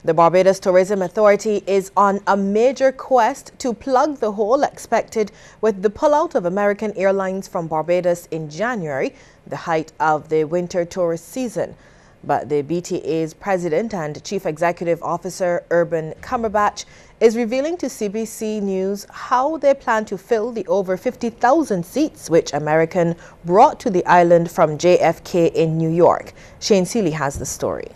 The Barbados Tourism Authority is on a major quest to plug the hole expected with the pullout of American Airlines from Barbados in January, the height of the winter tourist season. But the BTA's president and chief executive officer, Urban Cumberbatch, is revealing to CBC News how they plan to fill the over 50,000 seats which American brought to the island from JFK in New York. Shane Seeley has the story.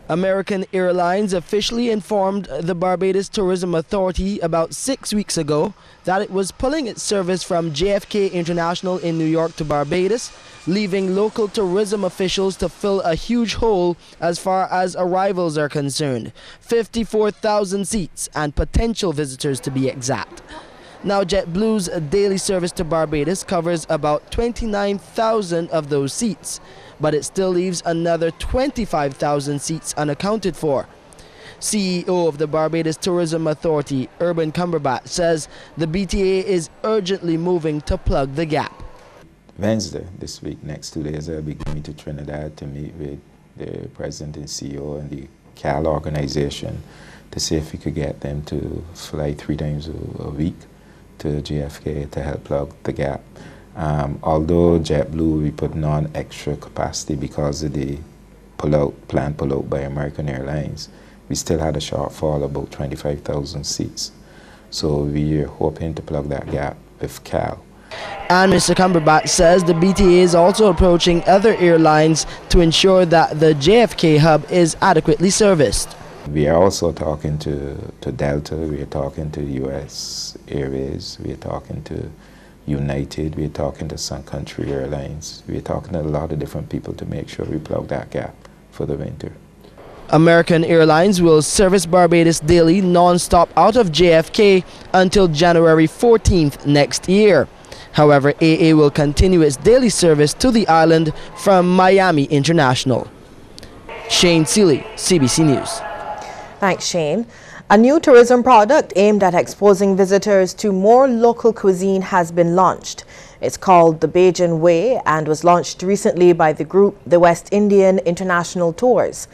American Airlines officially informed the Barbados Tourism Authority about 6 weeks ago that it was pulling its service from JFK International in New York to Barbados, leaving local tourism officials to fill a huge hole as far as arrivals are concerned. 54,000 seats and potential visitors to be exact. Now JetBlue's daily service to Barbados covers about 29,000 of those seats, but it still leaves another 25,000 seats unaccounted for. CEO of the Barbados Tourism Authority, Urban Cumberbatch, says the BTA is urgently moving to plug the gap. Wednesday, this week, next 2 days, I'll be going to Trinidad to meet with the president and CEO and the CAL organization to see if we could get them to fly 3 times a week to JFK to help plug the gap. Although JetBlue will be putting on extra capacity because of the planned pullout by American Airlines, we still had a shortfall of about 25,000 seats. So we're hoping to plug that gap with CAL. And Mr. Cumberbatch says the BTA is also approaching other airlines to ensure that the JFK hub is adequately serviced. We are also talking to Delta, we are talking to US Airways, we are talking to United, we are talking to Sun Country Airlines, we are talking to a lot of different people to make sure we plug that gap for the winter. American Airlines will service Barbados daily non-stop out of JFK until January 14th next year. However, AA will continue its daily service to the island from Miami International. Shane Seeley, CBC News. Thanks, Shane. A new tourism product aimed at exposing visitors to more local cuisine has been launched. It's called the Bajan Way and was launched recently by the group the West Indian International Tours.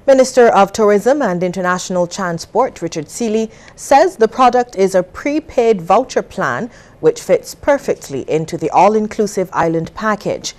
Minister of Tourism and International Transport, Richard Seeley, says the product is a prepaid voucher plan which fits perfectly into the all-inclusive island package.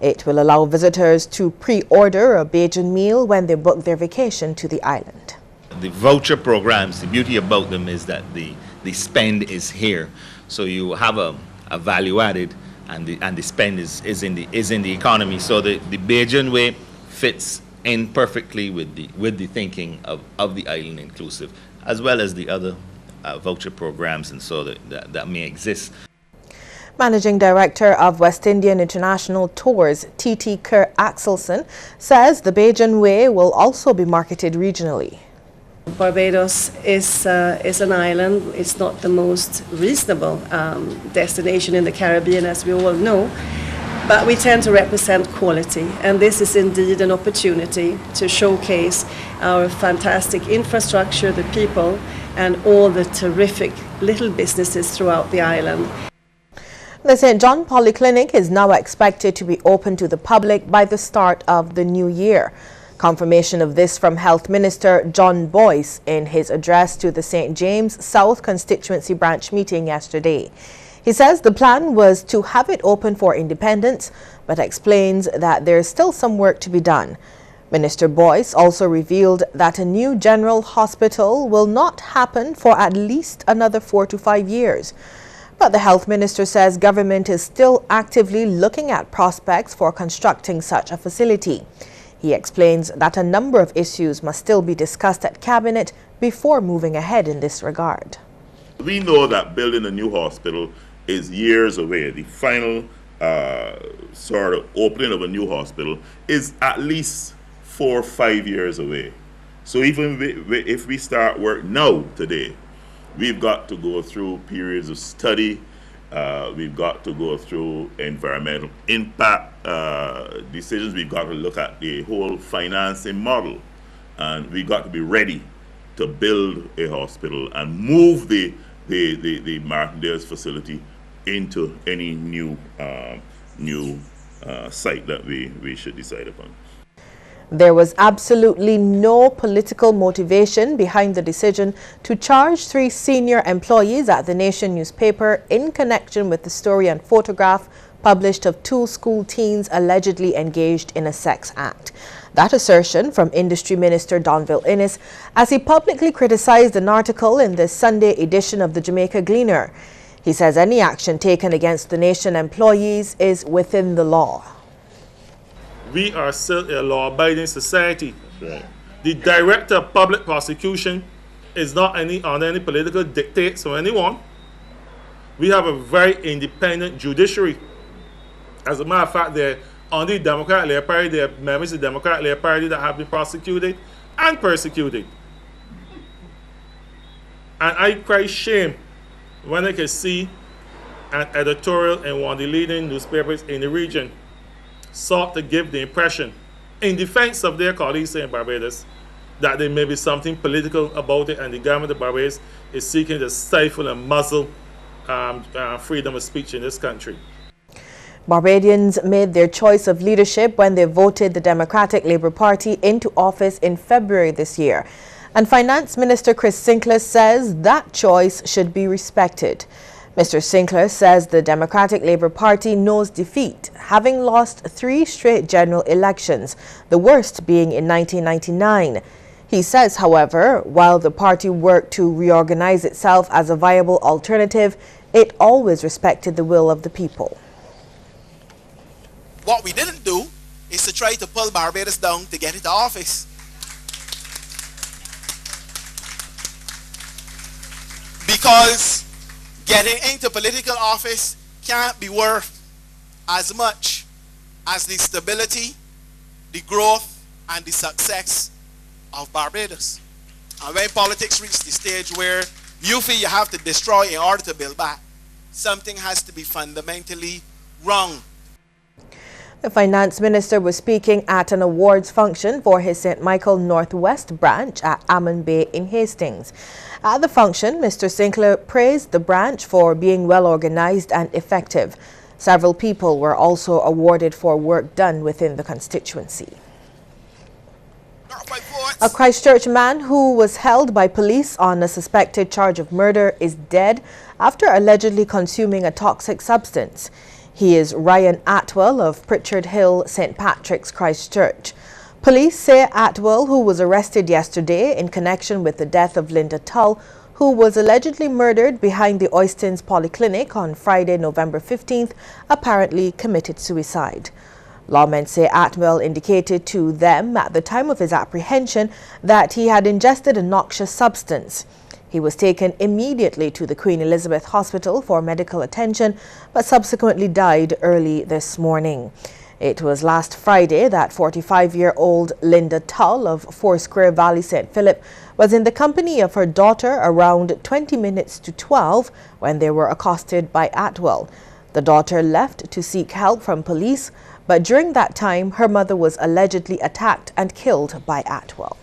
It will allow visitors to pre-order a Bajan meal when they book their vacation to the island. The voucher programs, the beauty about them is that the spend is here. So you have a value added and the spend is in the economy. So the Bajan Way fits in perfectly with the thinking of the island inclusive, as well as the other voucher programs and so that may exist. Managing Director of West Indian International Tours, T.T. Kerr Axelson, says the Bajan Way will also be marketed regionally. Barbados is an island. It's not the most reasonable destination in the Caribbean, as we all know, but we tend to represent quality, and this is indeed an opportunity to showcase our fantastic infrastructure, the people, and all the terrific little businesses throughout the island. The St. John Polyclinic is now expected to be open to the public by the start of the new year. Confirmation of this from Health Minister John Boyce in his address to the St. James South Constituency Branch meeting yesterday. He says the plan was to have it open for independents, but explains that there is still some work to be done. Minister Boyce also revealed that a new general hospital will not happen for at least another 4 to 5 years. But the health minister says government is still actively looking at prospects for constructing such a facility. He explains that a number of issues must still be discussed at Cabinet before moving ahead in this regard. We know that building a new hospital is years away. The final sort of opening of a new hospital is at least 4 or 5 years away. So even if we start work now, today, we've got to go through periods of study. We've got to go through environmental impact decisions. We've got to look at the whole financing model. And we've got to be ready to build a hospital and move the Martindale's facility into any new site that we should decide upon. There was absolutely no political motivation behind the decision to charge 3 senior employees at the Nation newspaper in connection with the story and photograph published of 2 school teens allegedly engaged in a sex act. That assertion from Industry Minister Donville Innes as he publicly criticized an article in the Sunday edition of the Jamaica Gleaner. He says any action taken against the Nation employees is within the law. We are still a law-abiding society. Right. The Director of Public Prosecution is not under any political dictates from anyone. We have a very independent judiciary. As a matter of fact, they're on the Democratic Labour Party, there are members of the Democratic Labour Party that have been prosecuted and persecuted. And I cry shame when I can see an editorial in one of the leading newspapers in the region sought to give the impression, in defense of their colleagues in Barbados, that there may be something political about it and the government of Barbados is seeking to stifle and muzzle freedom of speech in this country. Barbadians made their choice of leadership when they voted the Democratic Labour Party into office in February this year. And Finance Minister Chris Sinclair says that choice should be respected. Mr. Sinclair says the Democratic Labour Party knows defeat, having lost 3 straight general elections, the worst being in 1999. He says, however, while the party worked to reorganize itself as a viable alternative, it always respected the will of the people. What we didn't do is to try to pull Barbados down to get into office. Because getting into political office can't be worth as much as the stability, the growth, and the success of Barbados. And when politics reach the stage where you feel you have to destroy in order to build back, something has to be fundamentally wrong. The Finance Minister was speaking at an awards function for his St. Michael Northwest branch at Ammon Bay in Hastings. At the function, Mr. Sinclair praised the branch for being well organized and effective. Several people were also awarded for work done within the constituency. A Christchurch man who was held by police on a suspected charge of murder is dead after allegedly consuming a toxic substance. He is Ryan Atwell of Pritchard Hill, St. Patrick's, Christchurch. Police say Atwell, who was arrested yesterday in connection with the death of Linda Tull, who was allegedly murdered behind the Oystons Polyclinic on Friday, November 15th, apparently committed suicide. Lawmen say Atwell indicated to them at the time of his apprehension that he had ingested a noxious substance. He was taken immediately to the Queen Elizabeth Hospital for medical attention, but subsequently died early this morning. It was last Friday that 45-year-old Linda Tull of Foursquare Valley, St. Philip, was in the company of her daughter around 20 minutes to 12 when they were accosted by Atwell. The daughter left to seek help from police, but during that time, her mother was allegedly attacked and killed by Atwell.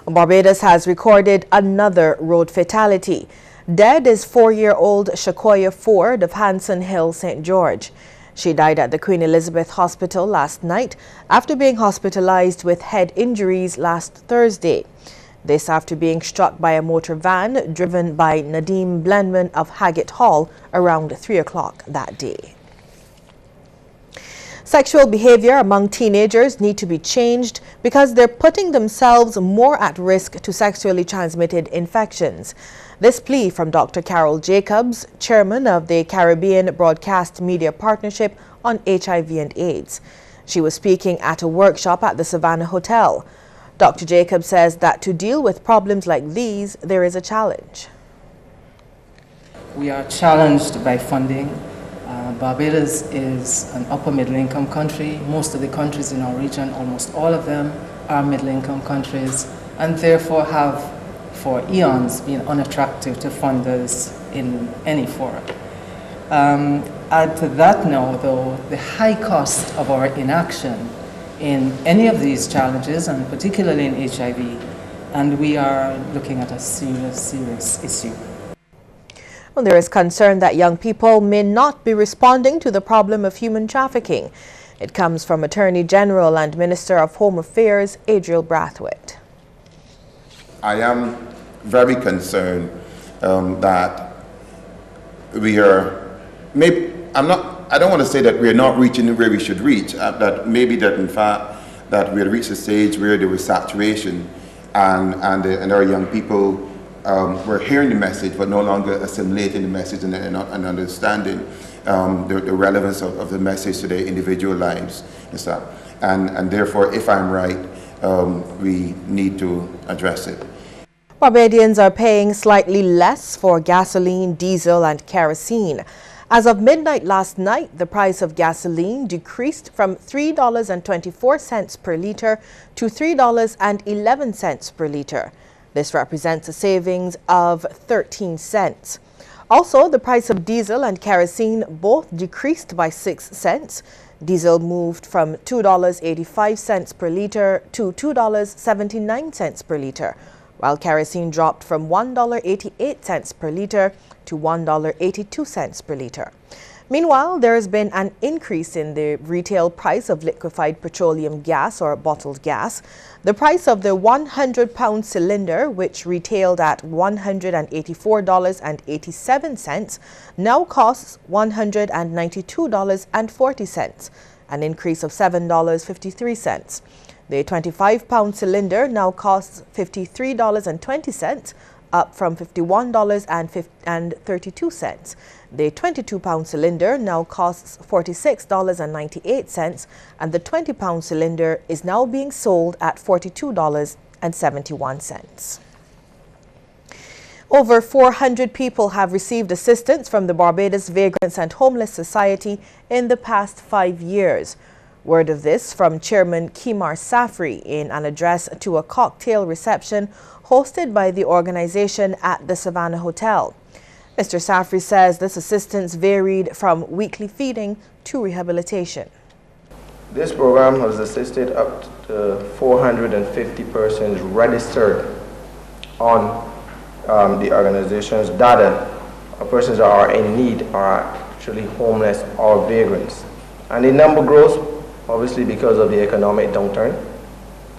Barbados has recorded another road fatality. Dead is 4-year-old Shakoya Ford of Hanson Hill, St. George. She died at the Queen Elizabeth Hospital last night after being hospitalized with head injuries last Thursday. This after being struck by a motor van driven by Nadeem Blendman of Haggett Hall around 3 o'clock that day. Sexual behavior among teenagers need to be changed because they're putting themselves more at risk to sexually transmitted infections. This plea from Dr. Carol Jacobs, chairman of the Caribbean Broadcast Media Partnership on HIV and AIDS. She was speaking at a workshop at the Savannah Hotel. Dr. Jacobs says that to deal with problems like these, there is a challenge. We are challenged by funding. Barbados is an upper middle income country. Most of the countries in our region, almost all of them, are middle income countries and therefore have for eons been unattractive to funders in any forum. Add to that now, though, the high cost of our inaction in any of these challenges, and particularly in HIV, and we are looking at a serious issue. Well, there is concern that young people may not be responding to the problem of human trafficking. It comes from Attorney General and Minister of Home Affairs, Adriel Brathwaite. I am very concerned that we are, maybe, I don't want to say that we are not reaching where we should reach, that maybe that in fact that we had reached a stage where there was saturation and our young people were hearing the message but no longer assimilating the message and understanding the relevance of the message to their individual lives and stuff. And therefore, if I'm right, we need to address it. Barbadians are paying slightly less for gasoline, diesel and kerosene. As of midnight last night, the price of gasoline decreased from $3.24 per litre to $3.11 per litre. This represents a savings of 13 cents. Also, the price of diesel and kerosene both decreased by 6 cents. Diesel moved from $2.85 per litre to $2.79 per litre, while kerosene dropped from $1.88 per litre to $1.82 per litre. Meanwhile, there has been an increase in the retail price of liquefied petroleum gas or bottled gas. The price of the 100-pound cylinder, which retailed at $184.87, now costs $192.40, an increase of $7.53. The 25-pound cylinder now costs $53.20, up from $51.32. The 22-pound cylinder now costs $46.98, and the 20-pound cylinder is now being sold at $42.71. Over 400 people have received assistance from the Barbados Vagrants and Homeless Society in the past 5 years. Word of this from Chairman Kimar Safri in an address to a cocktail reception hosted by the organization at the Savannah Hotel. Mr. Safri says this assistance varied from weekly feeding to rehabilitation. This program has assisted up to 450 persons registered on the organization's data. Persons that are in need are actually homeless or vagrants. And the number grows, obviously, because of the economic downturn.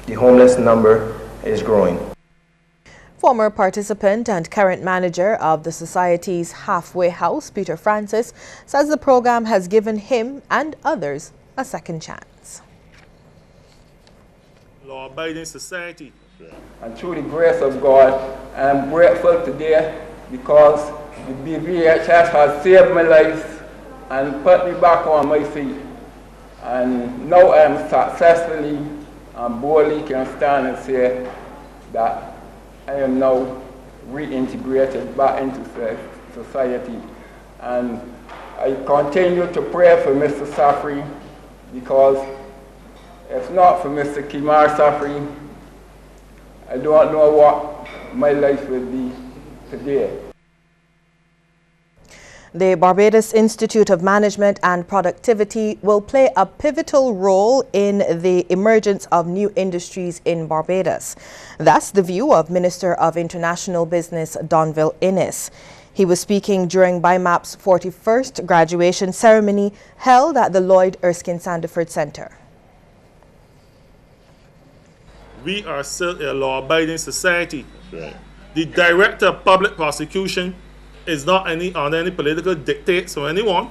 The homeless number is growing. Former participant and current manager of the Society's halfway house, Peter Francis, says the program has given him and others a second chance. Law-abiding society. And through the grace of God, I'm grateful today because the BVHS has saved my life and put me back on my feet. And now I'm successfully and boldly can stand and say that I am now reintegrated back into society. And I continue to pray for Mr. Safri, because if not for Mr. Kimar Safri, I don't know what my life would be today. The Barbados Institute of Management and Productivity will play a pivotal role in the emergence of new industries in Barbados. That's the view of Minister of International Business, Donville Innes. He was speaking during BIMAP's 41st graduation ceremony held at the Lloyd Erskine Sandiford Center. We are still a law-abiding society. Right. The Director of Public Prosecution is not under any political dictates from anyone.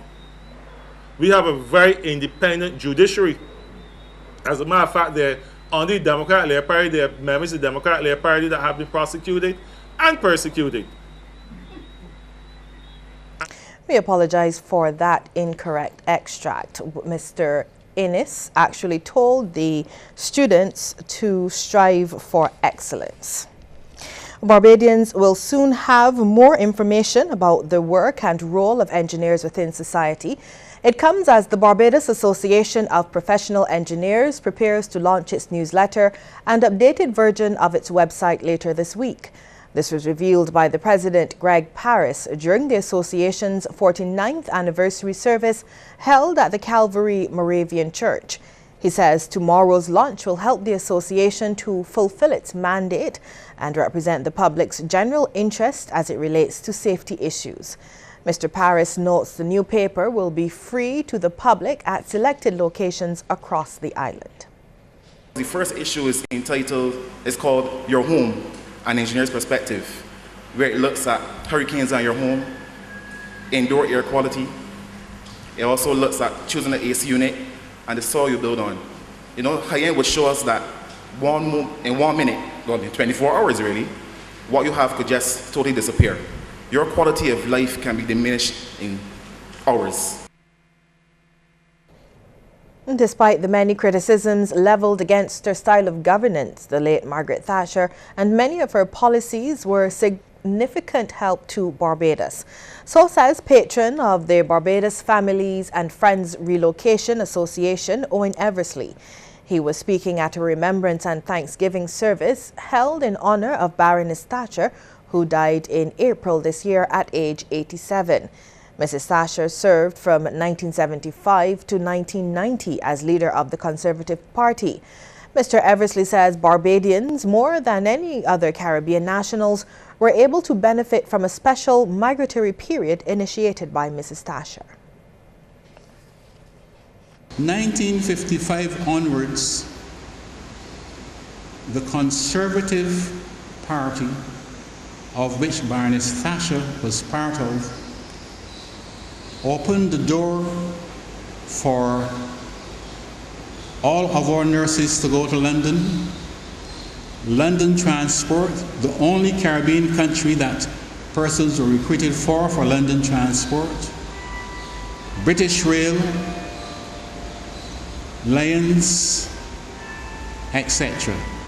We have a very independent judiciary. As a matter of fact, they're on the Democratic Labour Party, there are members of the Democratic Labour Party that have been prosecuted and persecuted. We apologize for that incorrect extract. Mr. Innes actually told the students to strive for excellence. Barbadians will soon have more information about the work and role of engineers within society. It comes as the Barbados Association of Professional Engineers prepares to launch its newsletter and updated version of its website later this week. This was revealed by the President, Greg Paris, during the association's 49th anniversary service held at the Calvary Moravian Church. He says tomorrow's launch will help the association to fulfill its mandate and represent the public's general interest as it relates to safety issues. Mr. Paris notes the new paper will be free to the public at selected locations across the island. The first issue is called Your Home, an Engineer's Perspective, where it looks at hurricanes on your home, indoor air quality. It also looks at choosing an AC unit and the soil you build on. You know, high-end would show us that in 1 minute, well, in 24 hours really, what you have could just totally disappear. Your quality of life can be diminished in hours. Despite the many criticisms leveled against her style of governance, the late Margaret Thatcher and many of her policies were significant help to Barbados. So says patron of the Barbados Families and Friends Relocation Association, Owen Eversley. He was speaking at a remembrance and Thanksgiving service held in honor of Baroness Thatcher, who died in April this year at age 87. Mrs. Thatcher served from 1975 to 1990 as leader of the Conservative Party. Mr. Eversley says Barbadians, more than any other Caribbean nationals, were able to benefit from a special migratory period initiated by Mrs. Thatcher. 1955 onwards, the Conservative Party, of which Baroness Thatcher was part of, opened the door for all of our nurses to go to London. London Transport, the only Caribbean country that persons were recruited for London Transport. British Rail, Lions, etc.